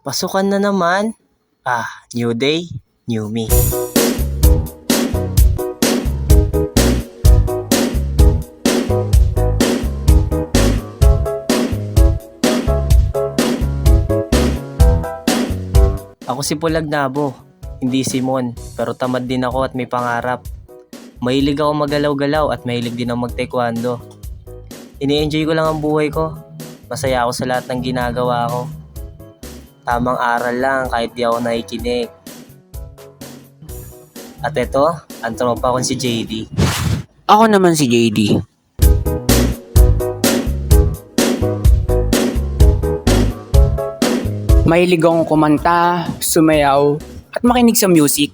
Pasukan na naman. New day, new me. Ako si Pulag Nabo, hindi Simon, pero tamad din ako at may pangarap. Mahilig ako magalaw-galaw at mahilig din ako mag-taekwondo. Ini-enjoy ko lang ang buhay ko. Masaya ako sa lahat ng ginagawa ko. Tamang aral lang kahit di ako nakikinig. At ito, ang tropa ko si JD. Ako naman si JD. Mahilig akong kumanta, sumayaw, at makinig sa music.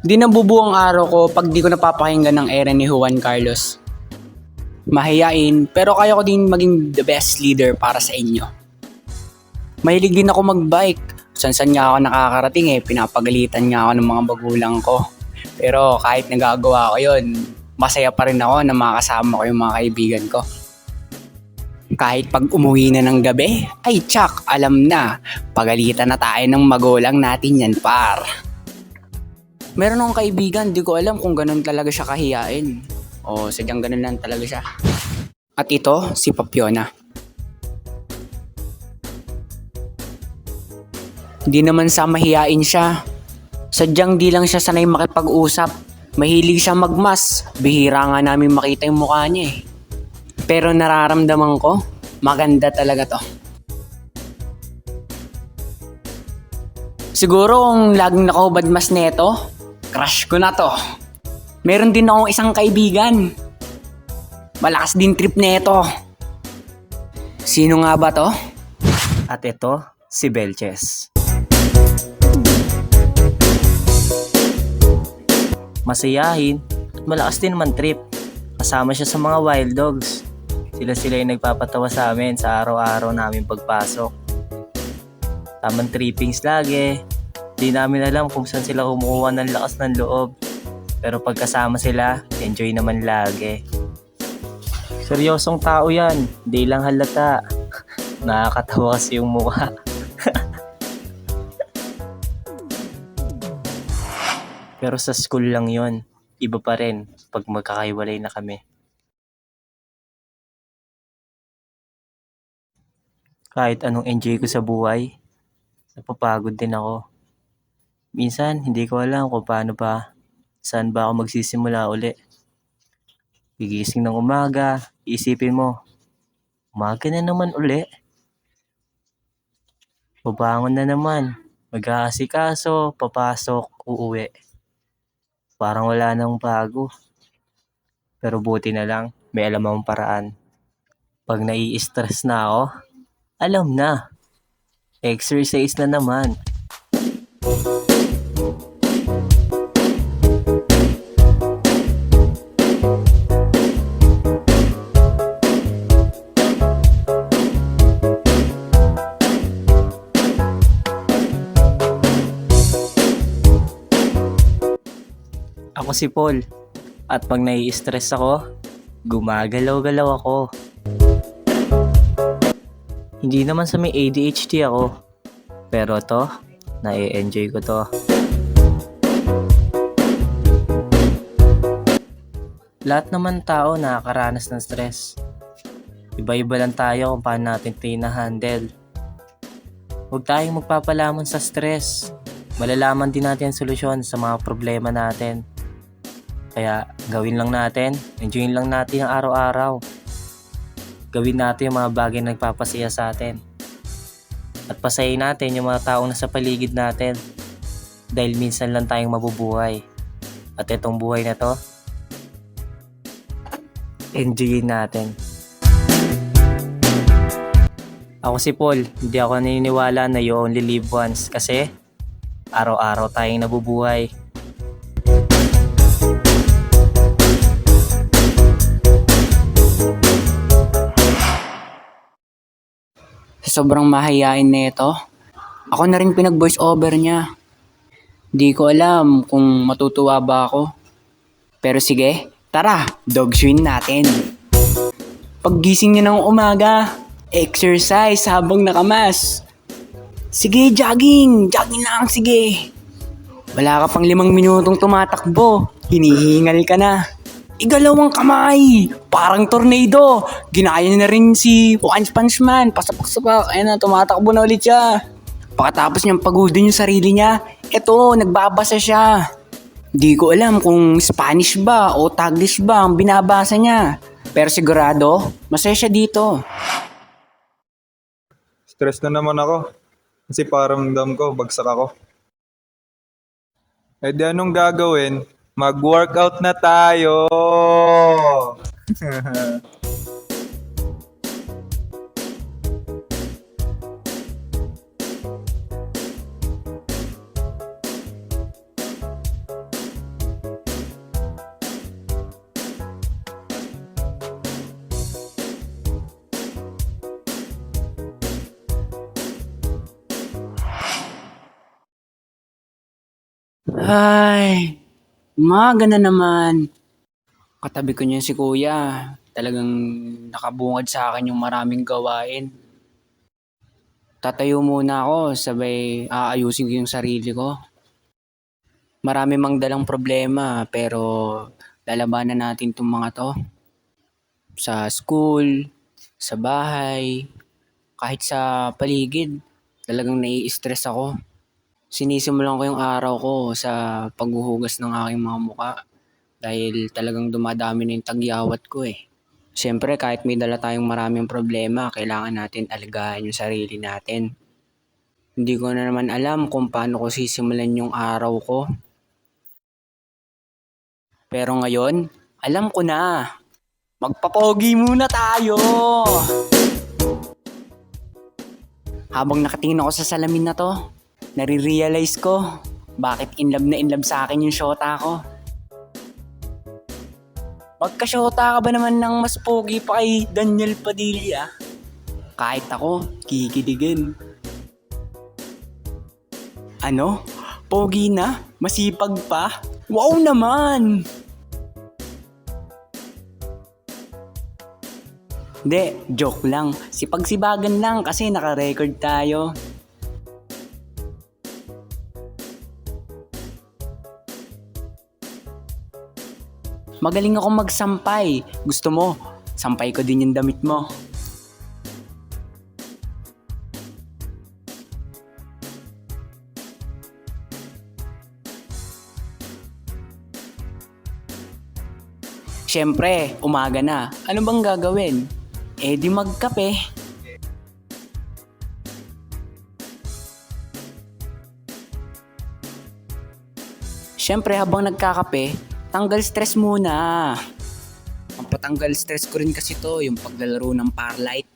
Di nabubuo ang araw ko pag di ko napapakinggan ng era ni Juan Carlos. Mahiyain, pero kaya ko din maging the best leader para sa inyo. Mahilig din ako magbike. San-san nga ako nakakarating pinapagalitan nga ako ng mga magulang ko. Pero kahit nagagawa ko yun, masaya pa rin ako na makakasama ko yung mga kaibigan ko. Kahit pag umuwi na ng gabi, ay tsak, alam na, pagalitan na tayo ng magulang natin yan, par. Meron akong kaibigan, di ko alam kung ganun talaga siya kahiyain. O sadyang ganun lang talaga siya. At ito, si Papiona. Di naman sa mahiyain siya. Sadyang di lang siya sanay makipag-usap. Mahilig siya magmas. Bihira nga namin makita yung mukha niya Pero nararamdaman ko, maganda talaga to. Siguro kung laging nakahubad mas neto, crush ko na to. Meron din akong isang kaibigan. Malakas din trip neto. Sino nga ba to? At ito, si Belches. Masayahin at malakas din naman trip. Kasama siya sa mga wild dogs. Sila yung nagpapatawa sa amin sa araw-araw namin pagpasok. Tamang trippings lagi. Di namin alam kung saan sila kumukuha ng lakas ng loob. Pero pagkasama sila, enjoy naman lagi. Seryosong tao yan, di lang halata. Nakakatawa kasi yung mukha. Pero sa school lang yon, iba pa rin pag magkakaiwalay na kami. Kahit anong enjoy ko sa buhay, napapagod din ako. Minsan, hindi ko alam kung paano ba, saan ba ako magsisimula uli. Gigising ng umaga, isipin mo, umaga na naman uli. Babangon na naman, mag-aasikaso, papasok, uuwi. Parang wala nang bago. Pero buti na lang, may alam akong paraan. Pag nai-stress na ako, alam na. Exercise na naman. Ako si Paul. At pag nai-stress ako, gumagalaw-galaw ako. Hindi naman sa may ADHD ako. Pero to, nai-enjoy ko to. Lahat naman tao nakakaranas ng stress. Iba-iba lang tayo kung paano natin ito na-handle. Huwag tayong magpapalamon sa stress. Malalaman din natin ang solusyon sa mga problema natin. Kaya gawin lang natin, enjoyin lang natin ang araw-araw. Gawin natin yung mga bagay na nagpapasaya sa atin. At pasayin natin yung mga taong nasa paligid natin. Dahil minsan lang tayong mabubuhay. At itong buhay na to, enjoyin natin. Ako si Paul, hindi ako naniniwala na you only live once kasi araw-araw tayong nabubuhay. Sobrang mahiyain nito. Ako na rin pinag-voice over niya. Di ko alam kung matutuwa ba ako. Pero sige, tara, dogs win natin. Paggising niya ng umaga, exercise habang nakamas. Sige, jogging! Jogging lang, sige! Wala ka pang 5 minutong tumatakbo. Hinihingal ka na. Igalawang kamay! Parang tornado! Ginaya niya na rin si One Punch Man. Pasapak-sapak. Ayun na, tumatakbo na ulit siya. Pagkatapos niyang pagodin yung sarili niya, eto, nagbabasa siya. Di ko alam kung Spanish ba o Taglish ba ang binabasa niya. Pero sigurado, masaya siya dito. Stress na naman ako. Kasi parang dam ko, bagsak ako. Eh di anong gagawin? Mag-workout na tayo! Ay, umaga na naman. Katabi ko niya si kuya. Talagang nakabungad sa akin yung maraming gawain. Tatayo muna ako, sabay aayusin ko yung sarili ko. Marami mang dalang problema, pero lalabanan natin itong mga to. Sa school, sa bahay, kahit sa paligid, talagang nai-stress ako. Sinisimulan ko yung araw ko sa paghuhugas ng aking mga muka dahil talagang dumadami na yung tagyawat ko eh. Siyempre kahit may dala tayong maraming problema, kailangan natin aligahan yung sarili natin. Hindi ko na naman alam kung paano ko sisimulan yung araw ko. Pero ngayon, alam ko na. Magpapogi muna tayo! Habang nakatingin ako sa salamin na to, nare-realize ko bakit in love sa akin yung shota ko. Magka-shota ka ba naman ng mas pogi pa kay Daniel Padilla? Kahit ako, kikiligin. Ano? Pogi na? Masipag pa? Wow naman! Hindi, joke lang. Sipag-sibagan lang kasi naka-record tayo. Magaling ako magsampay. Gusto mo, sampay ko din yung damit mo. Siyempre, umaga na. Ano bang gagawin? Eh di magkape. Siyempre, habang nagkakape, tanggal stress muna. Ang patanggal stress ko rin kasi to, yung paglalaro ng Parlight.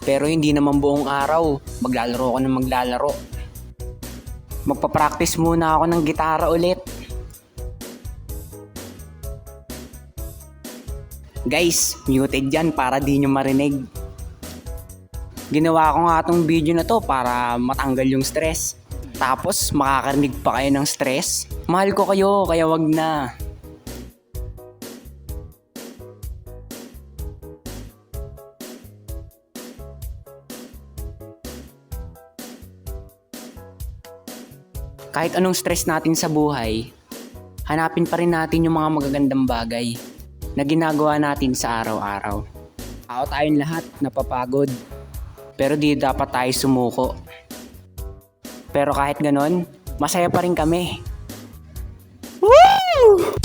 Pero hindi naman buong araw, maglalaro ako ng maglalaro. Magpa-practice muna ako ng gitara ulit. Guys, muted yan para di nyo marinig. Ginawa ko nga itong video na to para matanggal yung stress. Tapos makakarinig pa kayo ng stress. Mahal ko kayo, kaya wag na. Kahit anong stress natin sa buhay, hanapin pa rin natin yung mga magagandang bagay na ginagawa natin sa araw-araw. Tao tayong lahat napapagod, pero di dapat tayo sumuko. Pero kahit ganon, masaya pa rin kami. Woo!